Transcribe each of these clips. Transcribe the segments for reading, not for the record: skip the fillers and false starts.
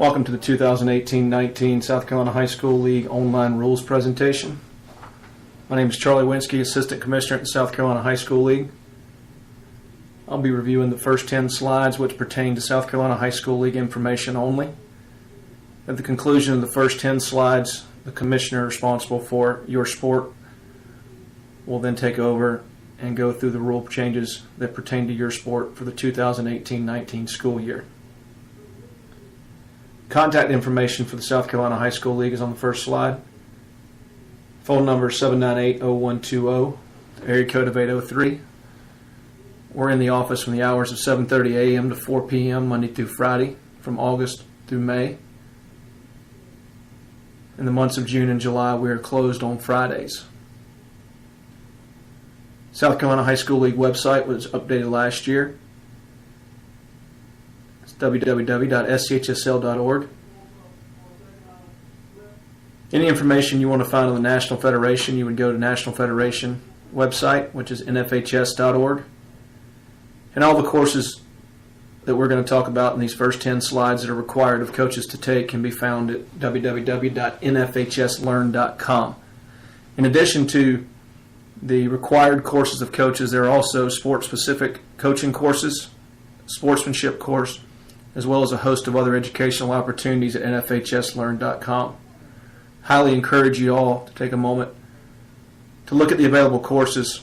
Welcome to the 2018-19 South Carolina High School League online rules presentation. My name is Charlie Winsky, Assistant Commissioner at the South Carolina High School League. I'll be reviewing the first 10 slides which pertain to South Carolina High School League information only. At the conclusion of the first 10 slides, the Commissioner responsible for your sport will then take over and go through the rule changes that pertain to your sport for the 2018-19 school year. Contact information for the South Carolina High School League is on the first slide. Phone number 798-0120, area code of 803. We're in the office from the hours of 7:30 a.m. to 4 p.m. Monday through Friday from August through May. In the months of June and July, we are closed on Fridays. South Carolina High School League website was updated last year. It's www.SCHSL.org. Any information you want to find on the National Federation, you would go to National Federation website, which is nfhs.org. And all the courses that we're going to talk about in these first 10 slides that are required of coaches to take can be found at www.nfhslearn.com. In addition to the required courses of coaches, there are also sport-specific coaching courses, sportsmanship course, as well as a host of other educational opportunities at nfhslearn.com. Highly encourage you all to take a moment to look at the available courses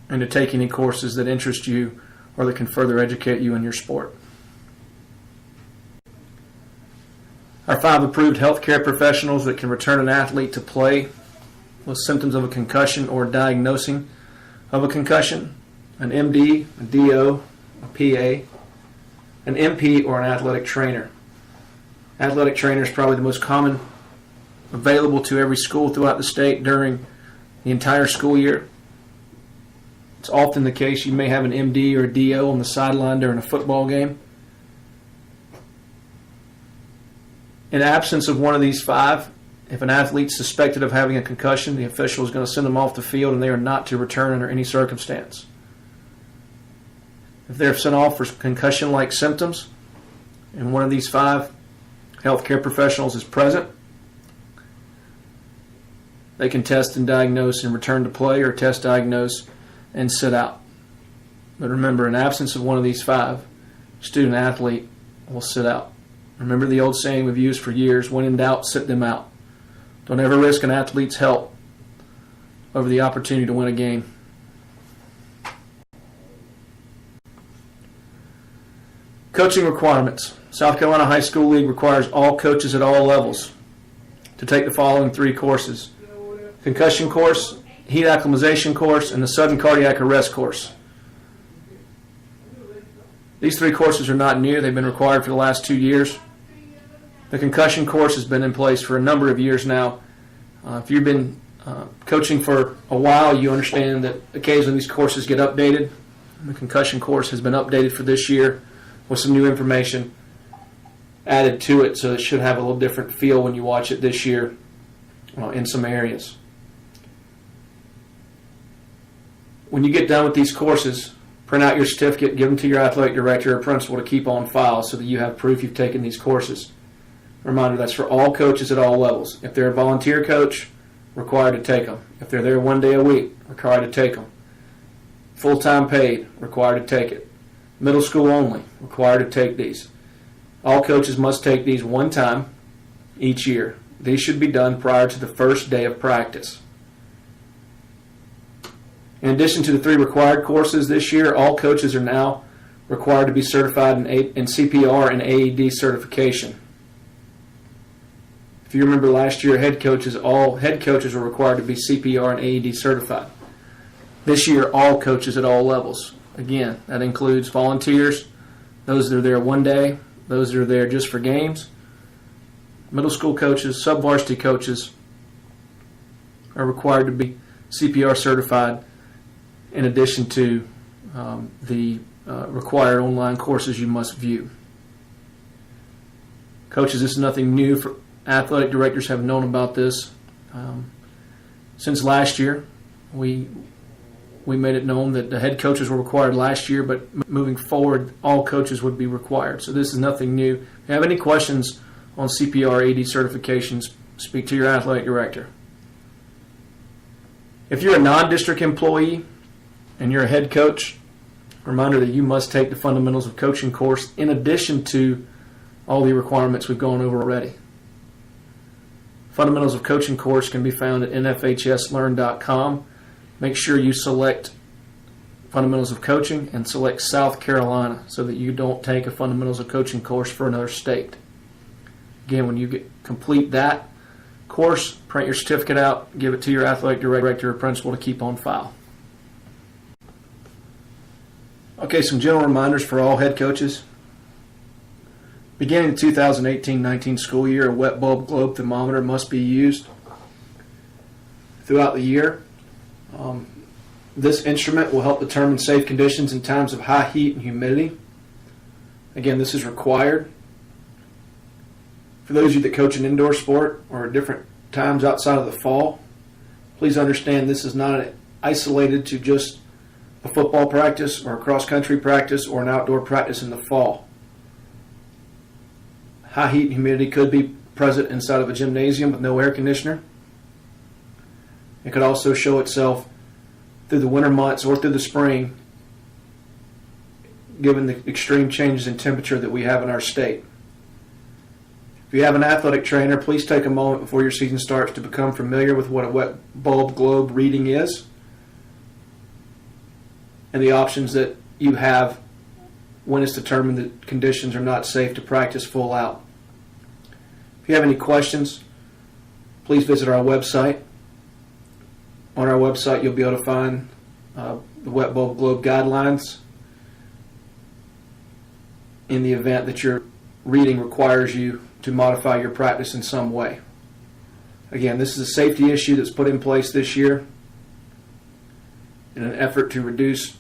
and to take any courses that interest you or that can further educate you in your sport. Our 5 approved healthcare professionals that can return an athlete to play with symptoms of a concussion or diagnosing of a concussion: an MD, a DO, a PA, an MP, or an athletic trainer. Athletic trainer is probably the most common available to every school throughout the state during the entire school year. It's often the case you may have an MD or a DO on the sideline during a football game. In absence of one of these 5, if an athlete's suspected of having a concussion, the official is going to send them off the field and they are not to return under any circumstance. If they're sent off for concussion-like symptoms and one of these 5 healthcare professionals is present, they can test and diagnose and return to play, or test, diagnose, and sit out. But remember, in absence of one of these 5, student athlete will sit out. Remember the old saying we've used for years: when in doubt, sit them out. Don't ever risk an athlete's help over the opportunity to win a game. Coaching requirements. South Carolina High School League requires all coaches at all levels to take the following 3 courses: concussion course, heat acclimatization course, and the sudden cardiac arrest course. These 3 courses are not new. They've been required for the last 2 years. The concussion course has been in place for a number of years now. If you've been coaching for a while, you understand that occasionally these courses get updated. The concussion course has been updated for this year with some new information added to it, so it should have a little different feel when you watch it this year in some areas. When you get done with these courses, print out your certificate, give them to your athletic director or principal to keep on file so that you have proof you've taken these courses. Reminder, that's for all coaches at all levels. If they're a volunteer coach, required to take them. If they're there 1 day a week, required to take them. Full-time paid, required to take it. Middle school only, required to take these. All coaches must take these 1 time each year. These should be done prior to the first day of practice. In addition to the 3 required courses this year, all coaches are now required to be certified in CPR and AED certification. If you remember last year, all head coaches were required to be CPR and AED certified. This year, all coaches at all levels. Again, that includes volunteers, those that are there 1 day, those that are there just for games. Middle school coaches, sub-varsity coaches are required to be CPR certified, in addition to the required online courses you must view. Coaches, this is nothing new. Athletic directors have known about this since last year. We we made it known that the head coaches were required last year, but moving forward, all coaches would be required. So this is nothing new. If you have any questions on CPR AD certifications, speak to your athletic director. If you're a non-district employee and you're a head coach, reminder that you must take the Fundamentals of Coaching course in addition to all the requirements we've gone over already. Fundamentals of Coaching course can be found at nfhslearn.com. Make sure you select Fundamentals of Coaching and select South Carolina so that you don't take a Fundamentals of Coaching course for another state. Again, when you complete that course, print your certificate out, give it to your athletic director or principal to keep on file. Okay, some general reminders for all head coaches. Beginning the 2018-19 school year, a wet bulb globe thermometer must be used throughout the year. This instrument will help determine safe conditions in times of high heat and humidity. Again, this is required. For those of you that coach an indoor sport or at different times outside of the fall, please understand this is not isolated to just a football practice or a cross-country practice or an outdoor practice in the fall. High heat and humidity could be present inside of a gymnasium with no air conditioner. It could also show itself through the winter months or through the spring, given the extreme changes in temperature that we have in our state. If you have an athletic trainer, please take a moment before your season starts to become familiar with what a wet bulb globe reading is and the options that you have when it's determined that conditions are not safe to practice full out. If you have any questions, please visit our website. On our website, you'll be able to find the wet bulb globe guidelines in the event that your reading requires you to modify your practice in some way. Again, this is a safety issue that's put in place this year in an effort to reduce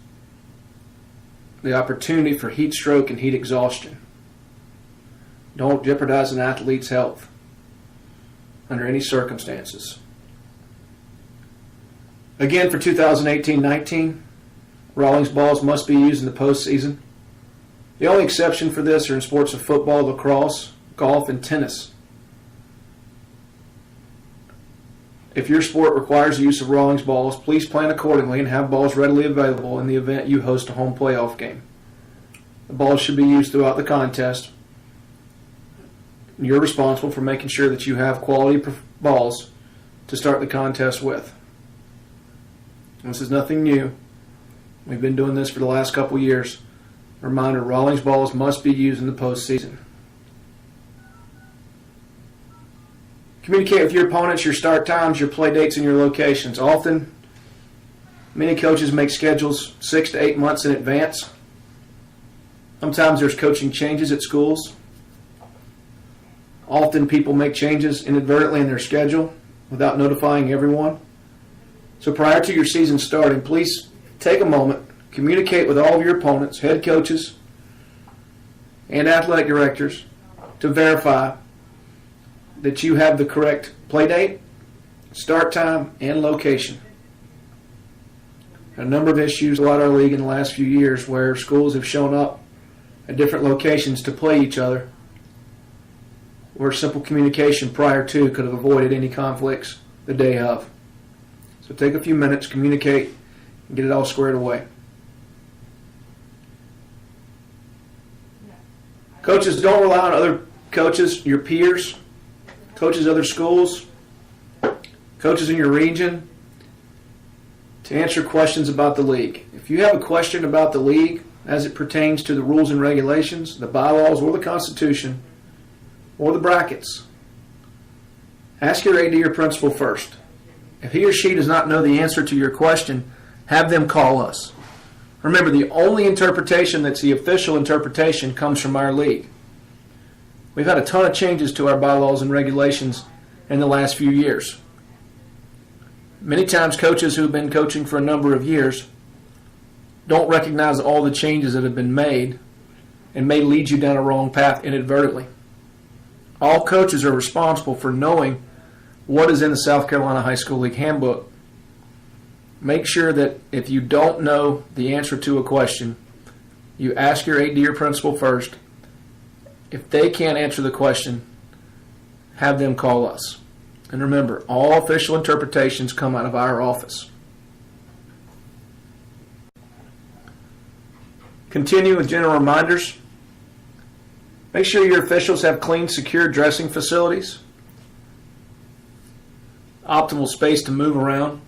the opportunity for heat stroke and heat exhaustion. Don't jeopardize an athlete's health under any circumstances. Again, for 2018-19, Rawlings balls must be used in the postseason. The only exception for this are in sports of football, lacrosse, golf, and tennis. If your sport requires the use of Rawlings balls, please plan accordingly and have balls readily available in the event you host a home playoff game. The balls should be used throughout the contest. You're responsible for making sure that you have quality balls to start the contest with. This is nothing new. We've been doing this for the last couple years. Reminder, Rawlings balls must be used in the postseason. Communicate with your opponents your start times, your play dates, and your locations. Often, many coaches make schedules 6 to 8 months in advance. Sometimes there's coaching changes at schools. Often people make changes inadvertently in their schedule without notifying everyone. So prior to your season starting, please take a moment, communicate with all of your opponents, head coaches, and athletic directors to verify that you have the correct play date, start time, and location. A number of issues throughout our league in the last few years where schools have shown up at different locations to play each other, where simple communication prior to could have avoided any conflicts the day of. So take a few minutes, communicate, and get it all squared away. Coaches, don't rely on other coaches, your peers, coaches other schools, coaches in your region to answer questions about the league. If you have a question about the league as it pertains to the rules and regulations, the bylaws, or the Constitution, or the brackets, ask your AD or principal first. If he or she does not know the answer to your question, have them call us. Remember, the only interpretation that's the official interpretation comes from our league. We've had a ton of changes to our bylaws and regulations in the last few years. Many times coaches who've been coaching for a number of years don't recognize all the changes that have been made and may lead you down a wrong path inadvertently. All coaches are responsible for knowing what is in the South Carolina High School League handbook, make sure that if you don't know the answer to a question, you ask your AD or principal first. If they can't answer the question, have them call us. And remember, all official interpretations come out of our office. Continue with general reminders. Make sure your officials have clean, secure dressing facilities, optimal space to move around.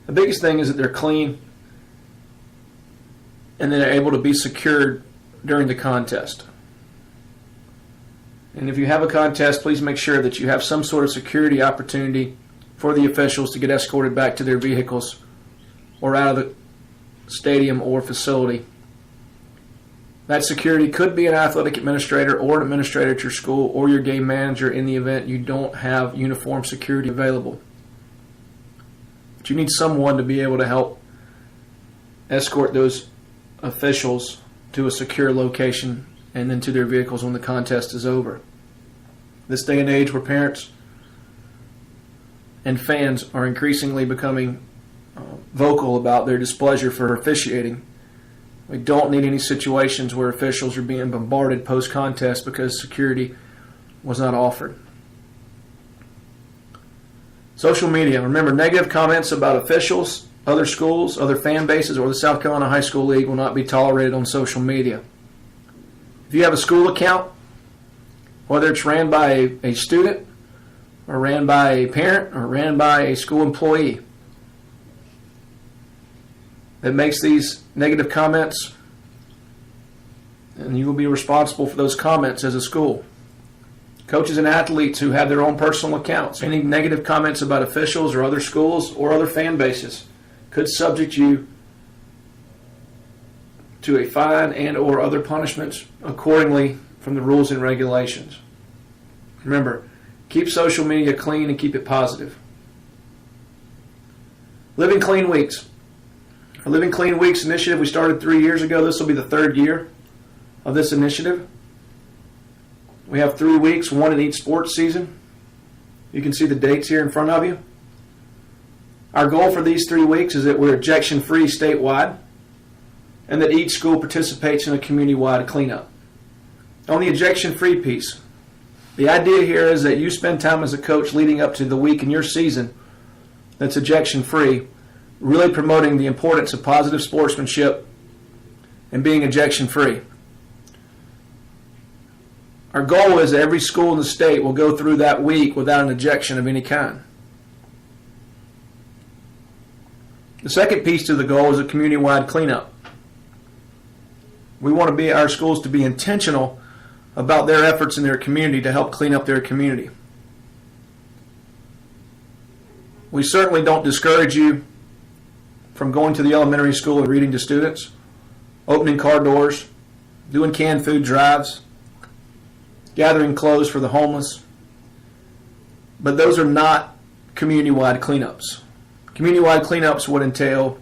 The biggest thing is that they're clean and they're able to be secured during the contest. And if you have a contest, please make sure that you have some sort of security opportunity for the officials to get escorted back to their vehicles or out of the stadium or facility. That security could be an athletic administrator or an administrator at your school or your game manager in the event you don't have uniform security available. But you need someone to be able to help escort those officials to a secure location and then to their vehicles when the contest is over. This day and age where parents and fans are increasingly becoming vocal about their displeasure for officiating, we don't need any situations where officials are being bombarded post-contest because security was not offered. Social media. Remember, negative comments about officials, other schools, other fan bases, or the South Carolina High School League will not be tolerated on social media. If you have a school account, whether it's ran by a student or ran by a parent or ran by a school employee, that makes these negative comments, and you will be responsible for those comments as a school. Coaches and athletes who have their own personal accounts, any negative comments about officials or other schools or other fan bases could subject you to a fine and or other punishments accordingly from the rules and regulations. Remember, keep social media clean and keep it positive. Living Clean Weeks. Our Living Clean Weeks initiative we started 3 years ago. This will be the third year of this initiative. We have 3 weeks, one in each sports season. You can see the dates here in front of you. Our goal for these 3 weeks is that we're ejection-free statewide and that each school participates in a community-wide cleanup. On the ejection-free piece, the idea here is that you spend time as a coach leading up to the week in your season that's ejection-free, really promoting the importance of positive sportsmanship and being ejection-free. Our goal is that every school in the state will go through that week without an ejection of any kind. The second piece to the goal is a community-wide cleanup. We want our schools to be intentional about their efforts in their community to help clean up their community. We certainly don't discourage you from going to the elementary school and reading to students, opening car doors, doing canned food drives, gathering clothes for the homeless. But those are not community-wide cleanups. Community-wide cleanups would entail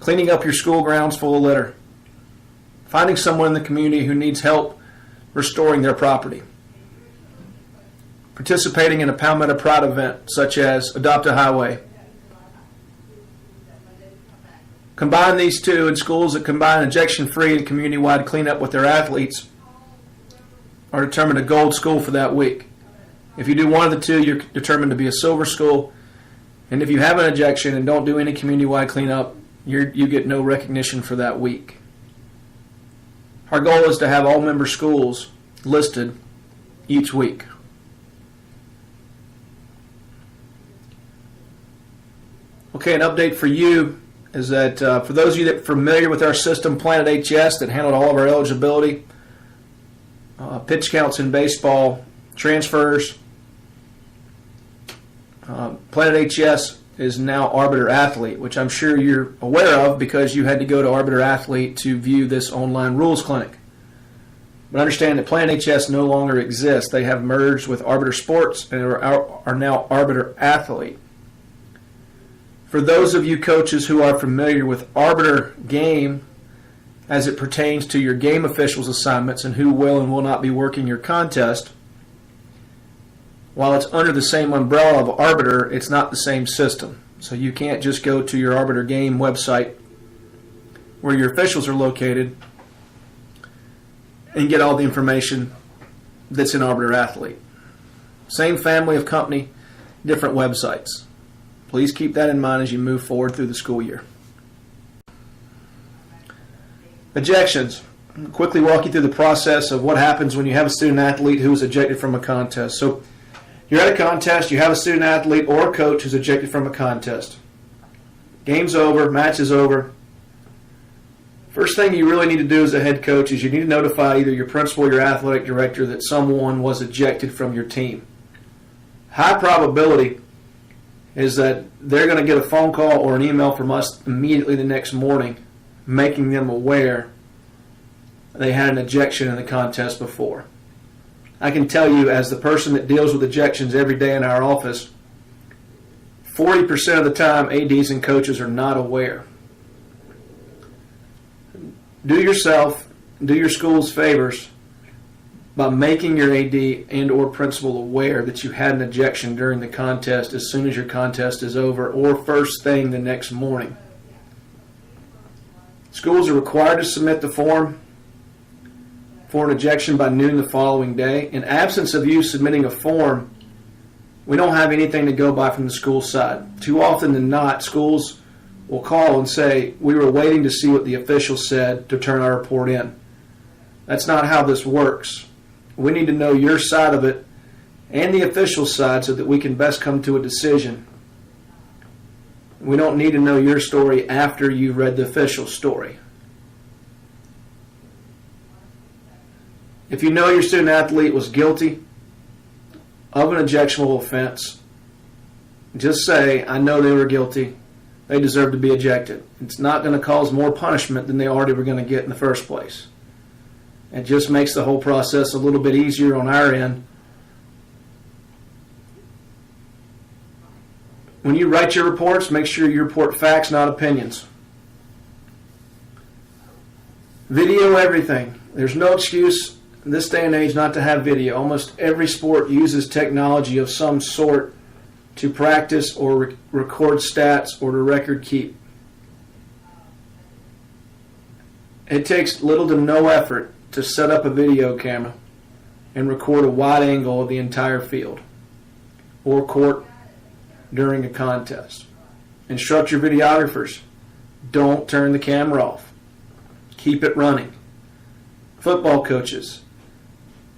cleaning up your school grounds full of litter, finding someone in the community who needs help restoring their property, participating in a Palmetto Pride event such as Adopt a Highway. Combine these two, and schools that combine ejection-free and community-wide cleanup with their athletes are determined a gold school for that week. If you do one of the two, you're determined to be a silver school. And if you have an ejection and don't do any community-wide cleanup, you get no recognition for that week. Our goal is to have all member schools listed each week. Okay, an update for you is that for those of you that are familiar with our system, Planet HS, that handled all of our eligibility, pitch counts in baseball, transfers, Planet HS is now Arbiter Athlete, which I'm sure you're aware of because you had to go to Arbiter Athlete to view this online rules clinic. But understand that Planet HS no longer exists. They have merged with Arbiter Sports and are now Arbiter Athlete. For those of you coaches who are familiar with Arbiter Game as it pertains to your game officials assignments and who will and will not be working your contest, while it's under the same umbrella of Arbiter, it's not the same system. So you can't just go to your Arbiter Game website where your officials are located and get all the information that's in Arbiter Athlete. Same family of company, different websites. Please keep that in mind as you move forward through the school year. Ejections. I'll quickly walk you through the process of what happens when you have a student athlete who is ejected from a contest. So you're at a contest, you have a student athlete or a coach who's ejected from a contest. Game's over, match is over. First thing you really need to do as a head coach is you need to notify either your principal or your athletic director that someone was ejected from your team. High probability is that they're going to get a phone call or an email from us immediately the next morning making them aware they had an ejection in the contest before. I can tell you, as the person that deals with ejections every day in our office, 40% of the time ADs and coaches are not aware. Do yourself, do your schools favors by making your AD and or principal aware that you had an ejection during the contest as soon as your contest is over or first thing the next morning. Schools are required to submit the form for an ejection by noon the following day. In absence of you submitting a form, we don't have anything to go by from the school side. Too often than not, schools will call and say, we were waiting to see what the official said to turn our report in. That's not how this works. We need to know your side of it and the official side so that we can best come to a decision. We don't need to know your story after you've read the official story. If you know your student athlete was guilty of an ejectionable offense, just say, I know they were guilty. They deserve to be ejected. It's not going to cause more punishment than they already were going to get in the first place. It just makes the whole process a little bit easier on our end. When you write your reports, make sure you report facts, not opinions. Video everything. There's no excuse in this day and age not to have video. Almost every sport uses technology of some sort to practice or record stats or to record keep. It takes little to no effort to set up a video camera and record a wide angle of the entire field or court during a contest. Instruct your videographers. Don't turn the camera off. Keep it running. Football coaches.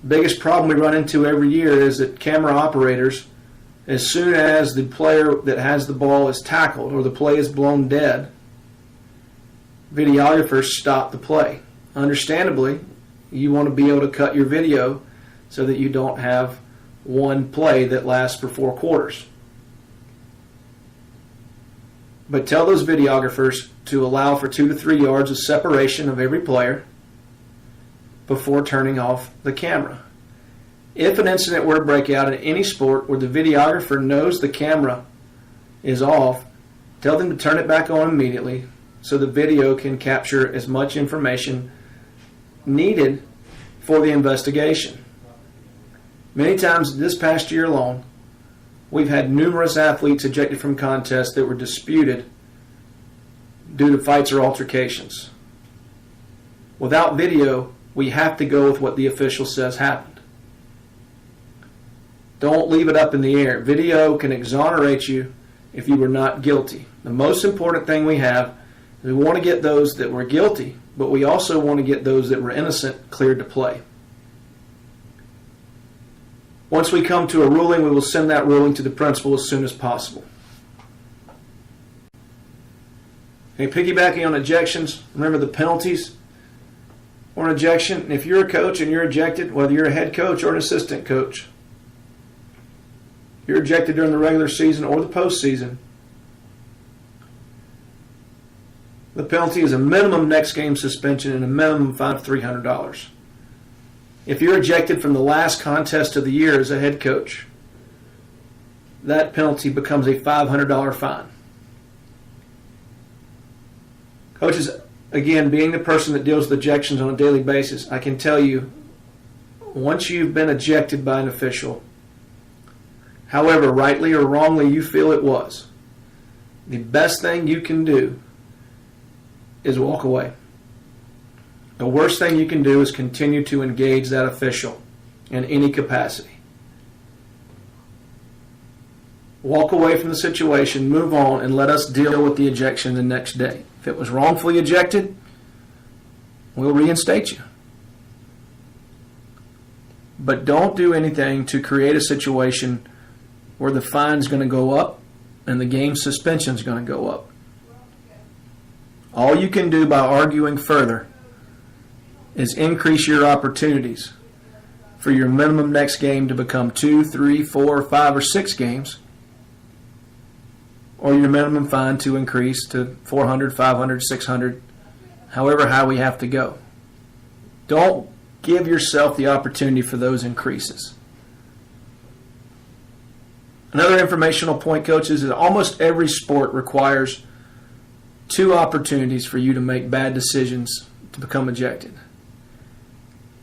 Biggest problem we run into every year is that camera operators, as soon as the player that has the ball is tackled or the play is blown dead, videographers stop the play. Understandably, you want to be able to cut your video so that you don't have one play that lasts for 4 quarters. But tell those videographers to allow for 2 to 3 yards of separation of every player before turning off the camera. If an incident were to break out in any sport where the videographer knows the camera is off, tell them to turn it back on immediately so the video can capture as much information needed for the investigation. Many times this past year alone, we've had numerous athletes ejected from contests that were disputed due to fights or altercations. Without video, we have to go with what the official says happened. Don't leave it up in the air. Video can exonerate you if you were not guilty. The most important thing we have is we want to get those that were guilty, but we also want to get those that were innocent cleared to play. Once we come to a ruling, we will send that ruling to the principal as soon as possible. Okay, piggybacking on ejections, remember the penalties or an ejection. If you're a coach and you're ejected, whether you're a head coach or an assistant coach, you're ejected during the regular season or the postseason, the penalty is a minimum next game suspension and a minimum fine of $300. If you're ejected from the last contest of the year as a head coach, that penalty becomes a $500 fine. Coaches, again, being the person that deals with ejections on a daily basis, I can tell you, once you've been ejected by an official, however rightly or wrongly you feel it was, the best thing you can do is walk away. The worst thing you can do is continue to engage that official in any capacity. Walk away from the situation, move on, and let us deal with the ejection the next day. If it was wrongfully ejected, we'll reinstate you. But don't do anything to create a situation where the fine's going to go up and the game suspension's going to go up. All you can do by arguing further is increase your opportunities for your minimum next game to become 2, 3, 4, 5, or 6 games, or your minimum fine to increase to 400, 500, 600, however high we have to go. Don't give yourself the opportunity for those increases. Another informational point, coaches, is that almost every sport requires 2 opportunities for you to make bad decisions to become ejected.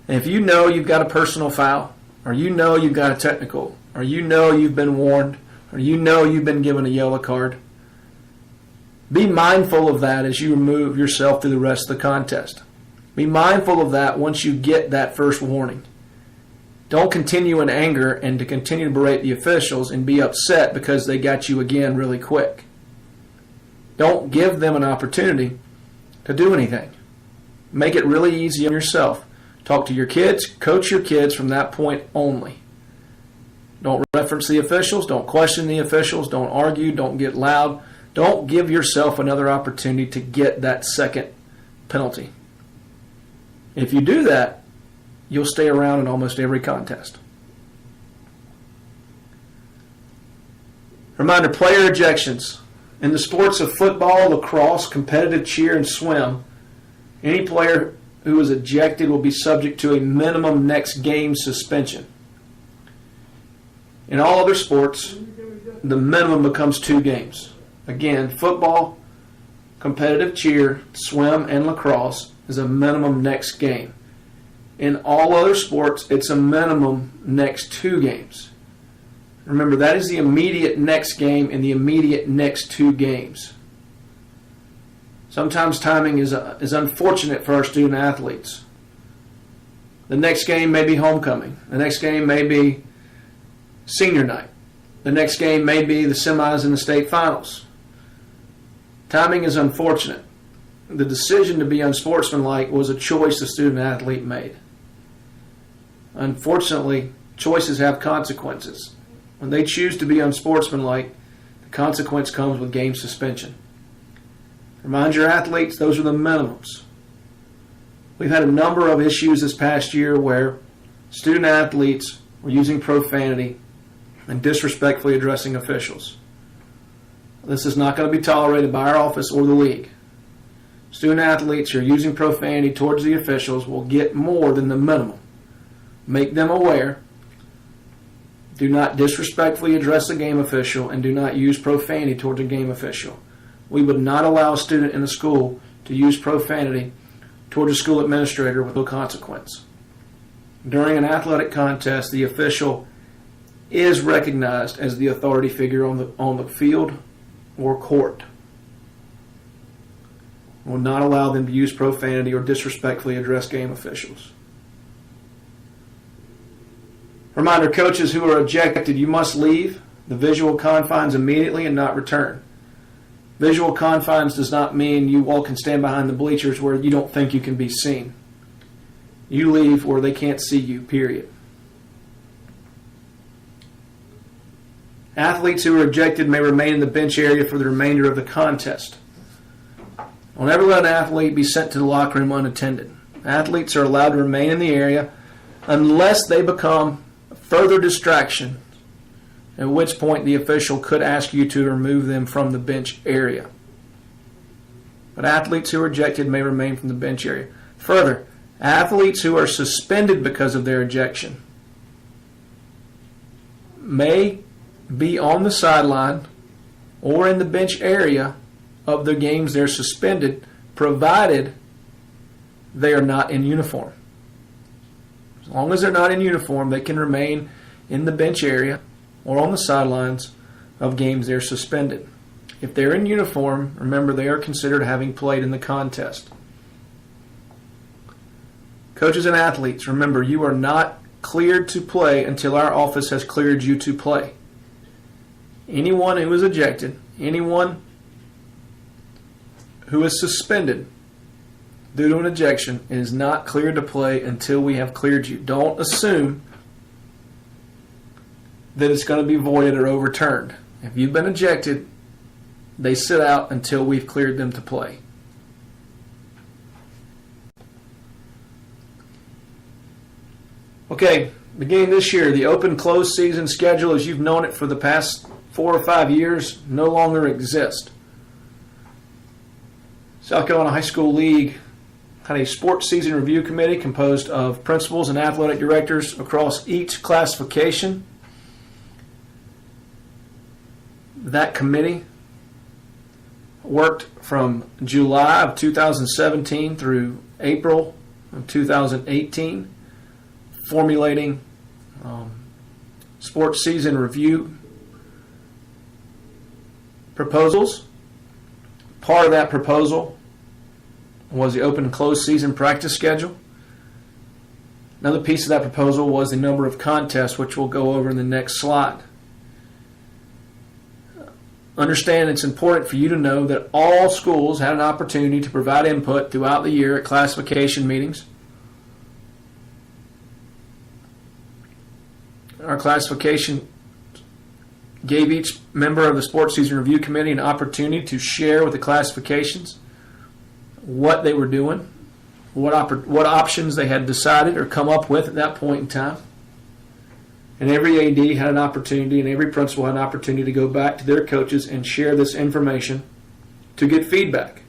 And if you know you've got a personal foul, or you know you've got a technical, or you know you've been warned, or you know you've been given a yellow card, be mindful of that as you move yourself through the rest of the contest. Be mindful of that once you get that first warning. Don't continue in anger and to continue to berate the officials and be upset because they got you again really quick. Don't give them an opportunity to do anything. Make it really easy on yourself. Talk to your kids, coach your kids from that point only. Don't reference the officials, don't question the officials, don't argue, don't get loud. Don't give yourself another opportunity to get that second penalty. If you do that, you'll stay around in almost every contest. Reminder, player ejections. In the sports of football, lacrosse, competitive cheer, and swim, any player who is ejected will be subject to a minimum next game suspension. In all other sports, the minimum becomes 2 games. Again, football, competitive cheer, swim, and lacrosse is a minimum next game. In all other sports, it's a minimum next 2 games. Remember, that is the immediate next game and the immediate next 2 games. Sometimes timing is unfortunate for our student athletes. The next game may be homecoming. The next game may be senior night. The next game may be the semis and the state finals. Timing is unfortunate. The decision to be unsportsmanlike was a choice the student athlete made. Unfortunately, choices have consequences. When they choose to be unsportsmanlike, the consequence comes with game suspension. Remind your athletes, those are the minimums. We've had a number of issues this past year where student athletes were using profanity and disrespectfully addressing officials. This is not going to be tolerated by our office or the league. Student athletes who are using profanity towards the officials will get more than the minimum. Make them aware. Do not disrespectfully address a game official and do not use profanity towards a game official. We would not allow a student in a school to use profanity towards a school administrator with no consequence. During an athletic contest, the official is recognized as the authority figure on the field or court. We will not allow them to use profanity or disrespectfully address game officials. Reminder, coaches who are ejected, you must leave the visual confines immediately and not return. Visual confines does not mean you walk and stand behind the bleachers where you don't think you can be seen. You leave where they can't see you, period. Athletes who are ejected may remain in the bench area for the remainder of the contest. Don't ever let an athlete be sent to the locker room unattended. Athletes are allowed to remain in the area unless they become a further distraction, at which point the official could ask you to remove them from the bench area. But athletes who are ejected may remain from the bench area. Further, athletes who are suspended because of their ejection may be on the sideline or in the bench area of the games they're suspended, provided they are not in uniform. As long as they're not in uniform, they can remain in the bench area or on the sidelines of games they're suspended. If they're in uniform, remember they are considered having played in the contest. Coaches and athletes, remember you are not cleared to play until our office has cleared you to play. Anyone who is ejected, anyone who is suspended due to an ejection is not cleared to play until we have cleared you. Don't assume that it's going to be voided or overturned. If you've been ejected, they sit out until we've cleared them to play. Okay, beginning this year, the open-close season schedule as you've known it for the past 4 or 5 years no longer exists. South Carolina High School League had a sports season review committee composed of principals and athletic directors across each classification. That committee worked from July of 2017 through April of 2018, formulating sports season review proposals. Part of that proposal was the open and closed season practice schedule. Another piece of that proposal was the number of contests, which we'll go over in the next slide. Understand it's important for you to know that all schools had an opportunity to provide input throughout the year at classification meetings. Our classification gave each member of the Sports Season Review Committee an opportunity to share with the classifications what they were doing, what options they had decided or come up with at that point in time. And every AD had an opportunity, and every principal had an opportunity to go back to their coaches and share this information to get feedback.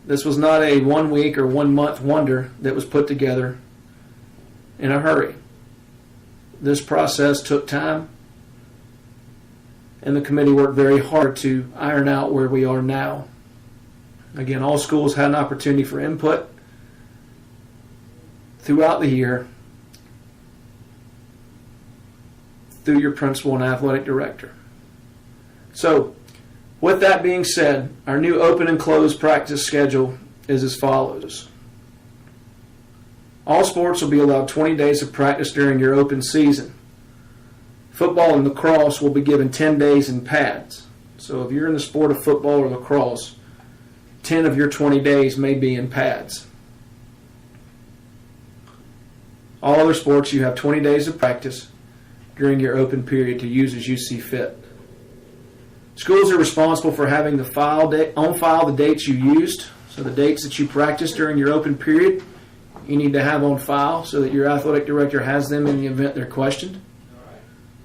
This was not a 1 week or 1 month wonder that was put together in a hurry. This process took time, and the committee worked very hard to iron out where we are now. Again, all schools had an opportunity for input throughout the year through your principal and athletic director. So, with that being said, our new open and closed practice schedule is as follows. All sports will be allowed 20 days of practice during your open season. Football and lacrosse will be given 10 days in pads. So if you're in the sport of football or lacrosse, 10 of your 20 days may be in pads. All other sports, you have 20 days of practice during your open period to use as you see fit. Schools are responsible for having on file the dates you used. So the dates that you practiced during your open period, you need to have on file so that your athletic director has them in the event they're questioned.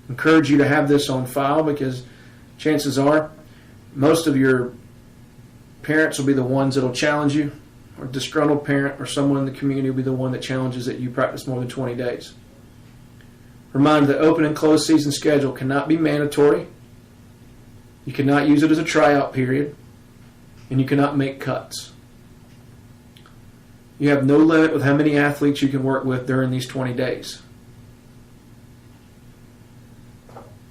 Encourage you to have this on file because chances are most of your parents will be the ones that will challenge you, or a disgruntled parent or someone in the community will be the one that challenges that you practice more than 20 days. Reminder that open and closed season schedule cannot be mandatory. You cannot use it as a tryout period, and you cannot make cuts. You have no limit with how many athletes you can work with during these 20 days.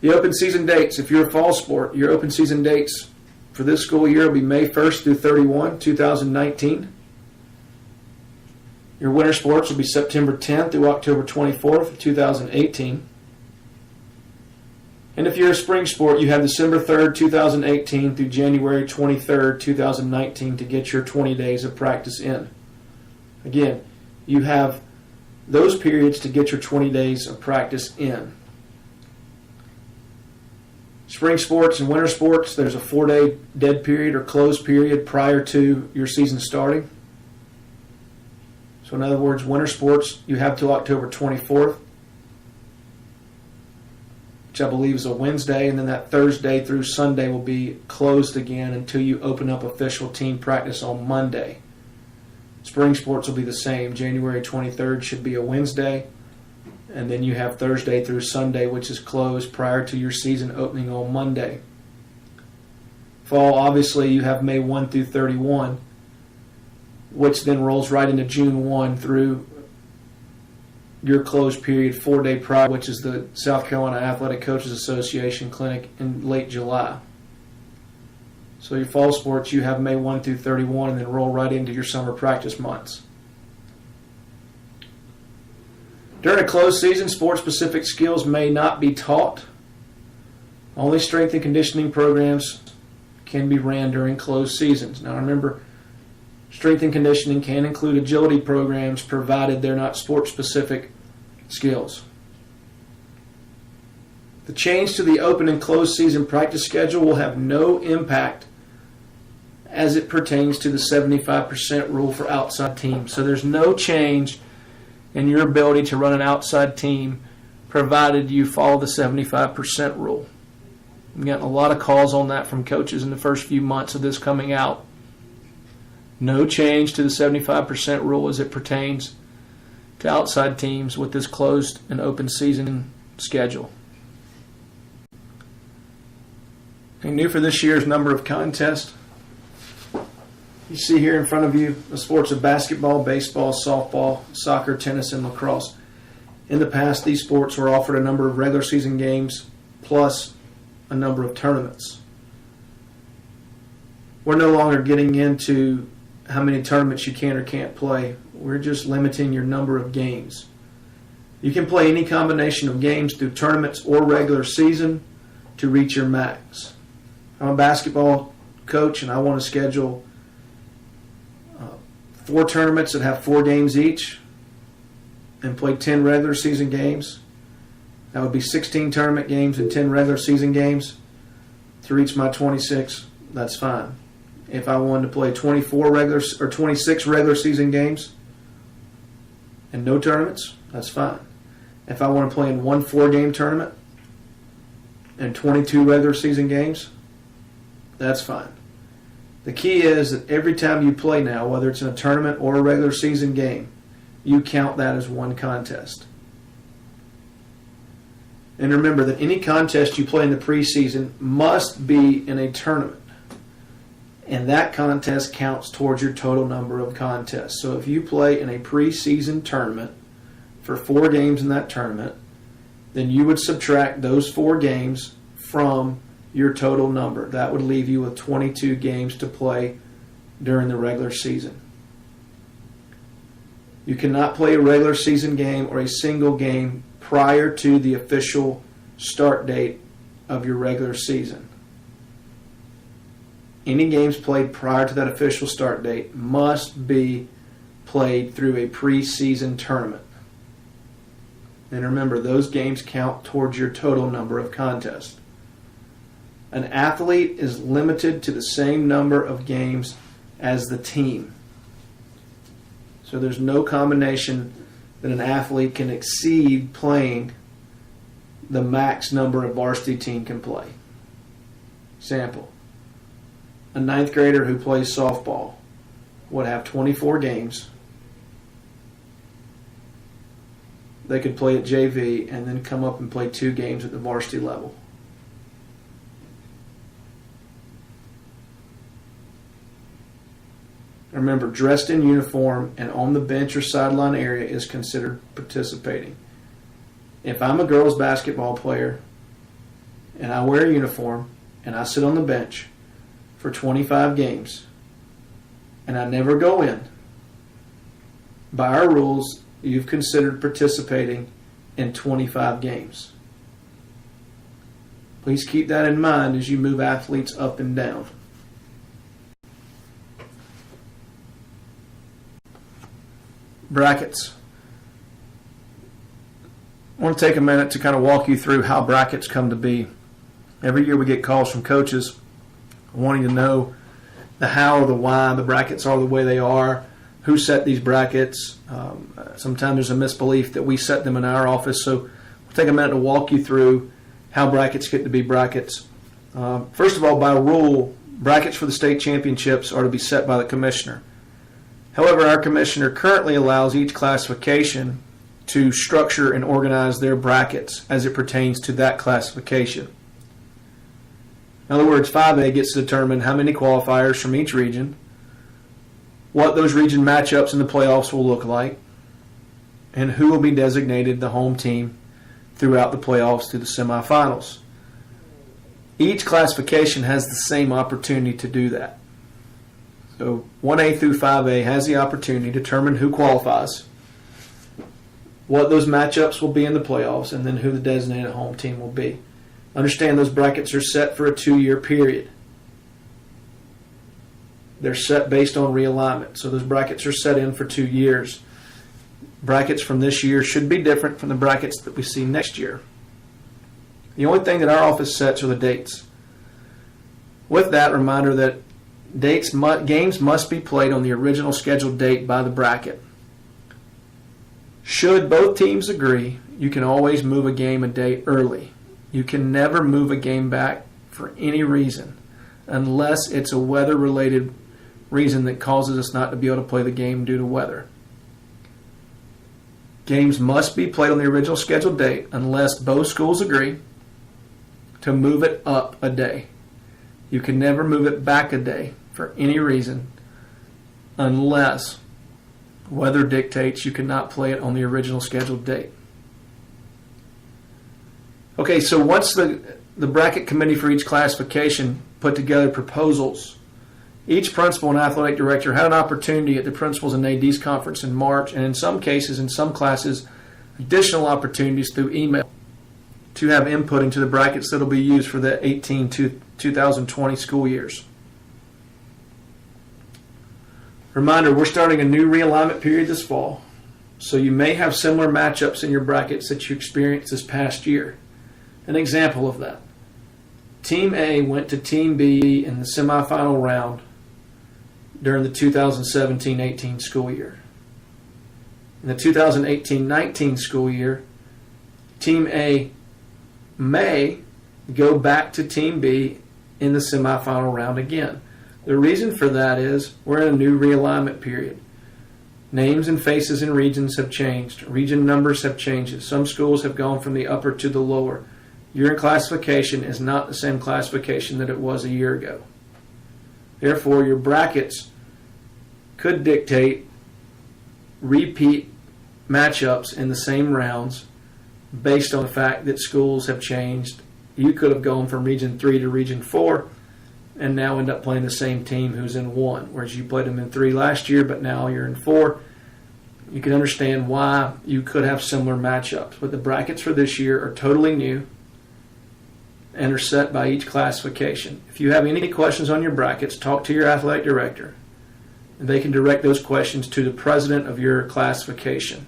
The open season dates, if you're a fall sport, your open season dates for this school year will be May 1st through 31, 2019. Your winter sports will be September 10th through October 24th, 2018. And if you're a spring sport, you have December 3rd, 2018 through January 23rd, 2019 to get your 20 days of practice in. Again, you have those periods to get your 20 days of practice in. Spring sports and winter sports, there's a 4-day dead period or closed period prior to your season starting. So in other words, winter sports, you have till October 24th, which I believe is a Wednesday, and then that Thursday through Sunday will be closed again until you open up official team practice on Monday. Spring sports will be the same. January 23rd should be a Wednesday, and then you have Thursday through Sunday, which is closed prior to your season opening on Monday. Fall, obviously, you have May 1 through 31, which then rolls right into June 1 through your closed period 4-day prior, which is the South Carolina Athletic Coaches Association Clinic in late July. So your fall sports, you have May 1 through 31 and then roll right into your summer practice months. During a closed season, sport-specific skills may not be taught. Only strength and conditioning programs can be ran during closed seasons. Now remember, strength and conditioning can include agility programs provided they're not sport-specific skills. The change to the open and closed season practice schedule will have no impact as it pertains to the 75% rule for outside teams. So there's no change in your ability to run an outside team provided you follow the 75% rule. I'm getting a lot of calls on that from coaches in the first few months of this coming out. No change to the 75% rule as it pertains to outside teams with this closed and open season schedule. And new for this year's number of contests. You see here in front of you the sports of basketball, baseball, softball, soccer, tennis, and lacrosse. In the past, these sports were offered a number of regular season games plus a number of tournaments. We're no longer getting into how many tournaments you can or can't play. We're just limiting your number of games. You can play any combination of games through tournaments or regular season to reach your max. I'm a basketball coach and I want to schedule 4 tournaments that have 4 games each and play 10 regular season games. That would be 16 tournament games and 10 regular season games to reach my 26. That's fine. If I wanted to play 26 regular season games and no tournaments, that's fine. If I want to play in one 4-game tournament and 22 regular season games, that's fine. The key is that every time you play now, whether it's in a tournament or a regular season game, you count that as one contest. And remember that any contest you play in the preseason must be in a tournament. And that contest counts towards your total number of contests. So if you play in a preseason tournament for 4 games in that tournament, then you would subtract those 4 games from your total number. That would leave you with 22 games to play during the regular season. You cannot play a regular season game or a single game prior to the official start date of your regular season. Any games played prior to that official start date must be played through a preseason tournament. And remember, those games count towards your total number of contests. An athlete is limited to the same number of games as the team. So there's no combination that an athlete can exceed playing the max number a varsity team can play. Example, a 9th grader who plays softball would have 24 games. They could play at JV and then come up and play 2 games at the varsity level. Remember, dressed in uniform and on the bench or sideline area is considered participating. If I'm a girls basketball player and I wear a uniform and I sit on the bench for 25 games and I never go in, by our rules, you've considered participating in 25 games. Please keep that in mind as you move athletes up and down. Brackets. I want to take a minute to kind of walk you through how brackets come to be. Every year we get calls from coaches wanting to know the how or the why the brackets are the way they are, who set these brackets. Sometimes there's a misbelief that we set them in our office, so we'll take a minute to walk you through how brackets get to be brackets. First of all, by rule, brackets for the state championships are to be set by the commissioner. However, our commissioner currently allows each classification to structure and organize their brackets as it pertains to that classification. In other words, 5A gets to determine how many qualifiers from each region, what those region matchups in the playoffs will look like, and who will be designated the home team throughout the playoffs to the semifinals. Each classification has the same opportunity to do that. So 1A through 5A has the opportunity to determine who qualifies, what those matchups will be in the playoffs, and then who the designated home team will be. Understand those brackets are set for a 2-year period. They're set based on realignment. So those brackets are set in for 2 years. Brackets from this year should be different from the brackets that we see next year. The only thing that our office sets are the dates. With that, reminder that games must be played on the original scheduled date by the bracket. Should both teams agree, you can always move a game a day early. You can never move a game back for any reason unless it's a weather-related reason that causes us not to be able to play the game due to weather. Games must be played on the original scheduled date unless both schools agree to move it up a day. You can never move it back a day for any reason unless weather dictates you cannot play it on the original scheduled date. Okay, so once the bracket committee for each classification put together proposals, each principal and athletic director had an opportunity at the principals and ADs conference in March, and in some cases, in some classes, additional opportunities through email to have input into the brackets that will be used for the 18 to 2020 school years. Reminder, we're starting a new realignment period this fall, so you may have similar matchups in your brackets that you experienced this past year. An example of that. Team A went to Team B in the semifinal round during the 2017-18 school year. In the 2018-19 school year, Team A may go back to Team B in the semifinal round again. The reason for that is we're in a new realignment period. Names and faces in regions have changed. Region numbers have changed. Some schools have gone from the upper to the lower. Your classification is not the same classification that it was a year ago. Therefore, your brackets could dictate repeat matchups in the same rounds based on the fact that schools have changed. You could have gone from Region 3 to Region 4 and now end up playing the same team who's in 1, whereas you played them in 3 last year, but now you're in 4. You can understand why you could have similar matchups. But the brackets for this year are totally new and are set by each classification. If you have any questions on your brackets, talk to your athletic director, and they can direct those questions to the president of your classification.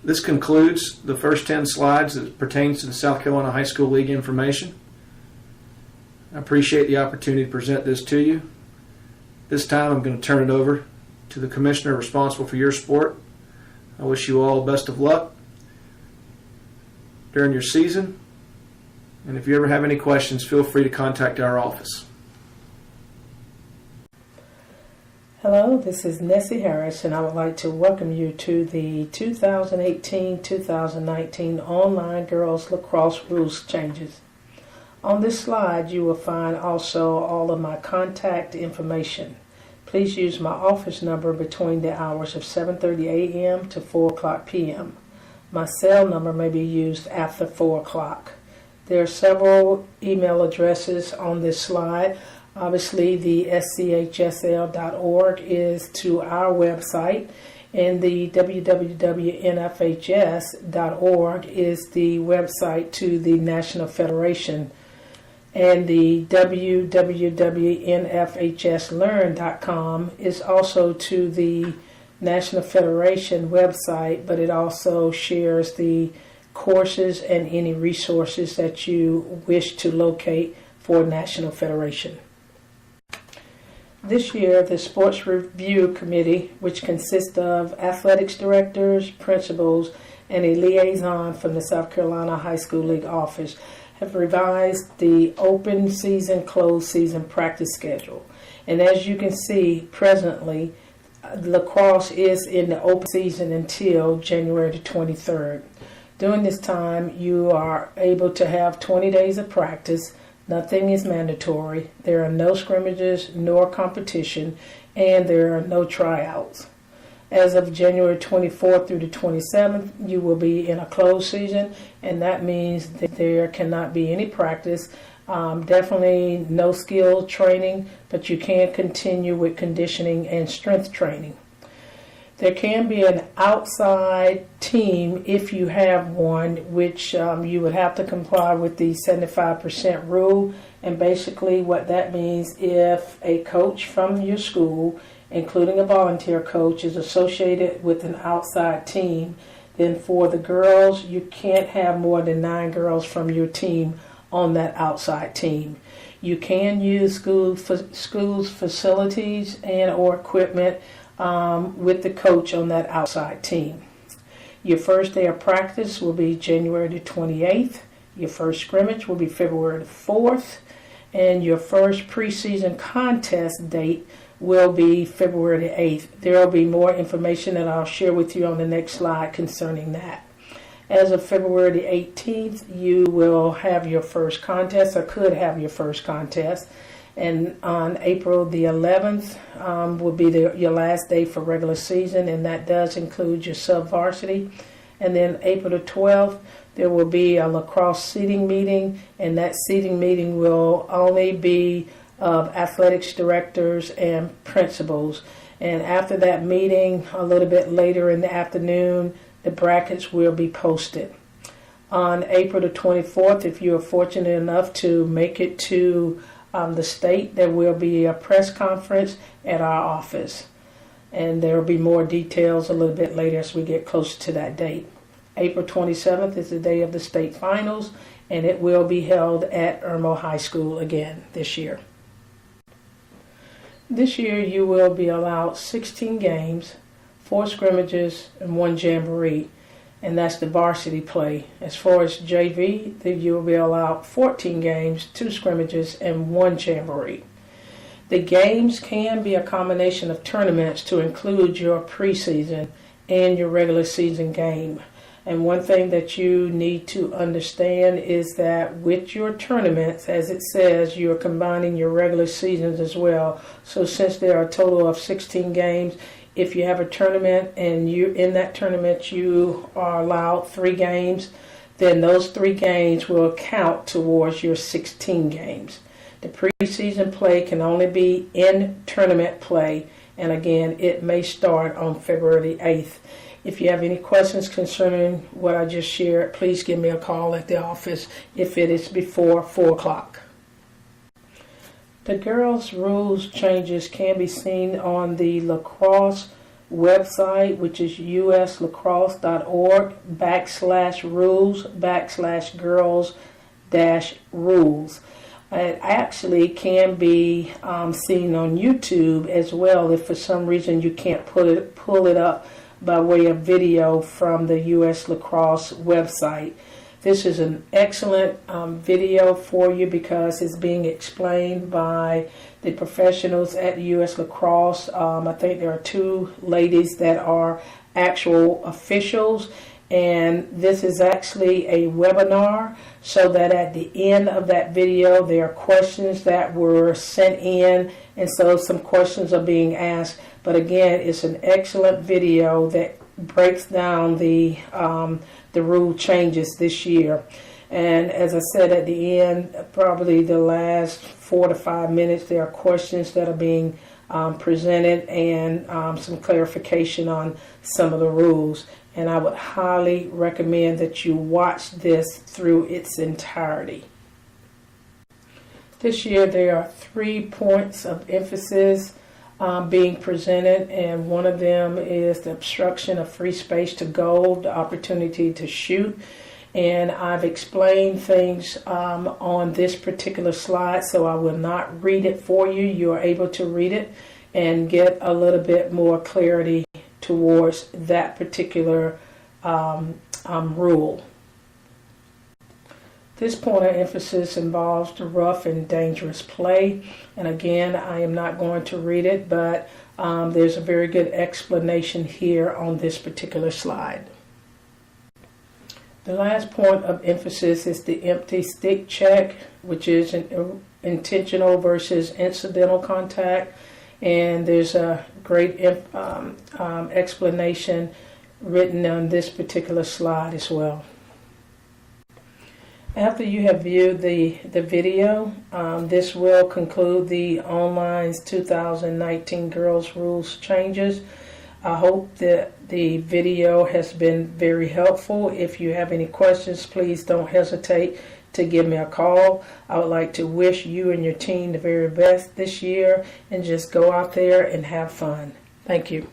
This concludes the first 10 slides that pertains to the South Carolina High School League information. I appreciate the opportunity to present this to you. This time I'm going to turn it over to the commissioner responsible for your sport. I wish you all the best of luck during your season. And if you ever have any questions, feel free to contact our office. Hello, this is Nessie Harris, and I would like to welcome you to the 2018-2019 Online Girls Lacrosse Rules Changes. On this slide, you will find also all of my contact information. Please use my office number between the hours of 7:30 a.m. to 4 o'clock p.m. My cell number may be used after 4 o'clock. There are several email addresses on this slide. Obviously, the SCHSL.org is to our website, and the www.nfhs.org is the website to the National Federation, and the www.nfhslearn.com is also to the National Federation website, but it also shares the courses and any resources that you wish to locate for National Federation. This year, the Sports Review Committee, which consists of athletics directors, principals, and a liaison from the South Carolina High School League office, have revised the open season, closed season practice schedule. And as you can see, presently, lacrosse is in the open season until January the 23rd. During this time, you are able to have 20 days of practice. Nothing is mandatory. There are no scrimmages nor competition, and there are no tryouts. As of January 24th through the 27th, you will be in a closed season, and that means that there cannot be any practice. Definitely no skill training, but you can continue with conditioning and strength training. There can be an outside team if you have one, which you would have to comply with the 75% rule. And basically what that means, if a coach from your school, including a volunteer coach, is associated with an outside team, then for the girls, you can't have more than 9 girls from your team on that outside team. You can use schools' facilities and or equipment with the coach on that outside team. Your first day of practice will be January the 28th. Your first scrimmage will be February the 4th. And your first preseason contest date will be February the 8th. There will be more information that I'll share with you on the next slide concerning that. As of February the 18th, you will have your first contest, or could have your first contest. And on April the 11th will be your last day for regular season, and that does include your sub-varsity. And then April the 12th, there will be a lacrosse seating meeting, and that seating meeting will only be of athletics directors and principals. And after that meeting, a little bit later in the afternoon, the brackets will be posted. On April the 24th, if you are fortunate enough to make it to the state, there will be a press conference at our office. And there will be more details a little bit later as we get closer to that date. April 27th is the day of the state finals, and it will be held at Irmo High School again this year. This year you will be allowed 16 games, 4 scrimmages, and 1 jamboree, and that's the varsity play. As far as JV, you will be allowed 14 games, 2 scrimmages, and 1 jamboree. The games can be a combination of tournaments to include your preseason and your regular season game. And one thing that you need to understand is that with your tournaments, as it says, you're combining your regular seasons as well. So since there are a total of 16 games, if you have a tournament and you in that tournament you are allowed 3 games, then those 3 games will count towards your 16 games. The preseason play can only be in tournament play, and again, it may start on February 8th. If you have any questions concerning what I just shared, please give me a call at the office if it is before 4 o'clock. The girls' rules changes can be seen on the Lacrosse website, which is uslacrosse.org/rules/girls-rules. It actually can be seen on YouTube as well if for some reason you can't pull it up by way of video from the US Lacrosse website. This is an excellent video for you because it's being explained by the professionals at the US Lacrosse. I think there are 2 ladies that are actual officials, and this is actually a webinar, so that at the end of that video there are questions that were sent in, and so some questions are being asked. But again, it's an excellent video that breaks down the rule changes this year. And as I said at the end, probably the last 4 to 5 minutes, there are questions that are being presented and some clarification on some of the rules. And I would highly recommend that you watch this through its entirety. This year there are 3 points of emphasis being presented, and one of them is the obstruction of free space to goal, the opportunity to shoot. And I've explained things on this particular slide, so I will not read it for you. You are able to read it and get a little bit more clarity towards that particular rule. This point of emphasis involves the rough and dangerous play. And again, I am not going to read it, but there's a very good explanation here on this particular slide. The last point of emphasis is the empty stick check, which is an intentional versus incidental contact. and there's a great explanation written on this particular slide as well. After you have viewed the video, this will conclude the Online's 2019 Girls Rules changes. I hope that the video has been very helpful. If you have any questions, please don't hesitate to give me a call. I would like to wish you and your team the very best this year, and just go out there and have fun. Thank you.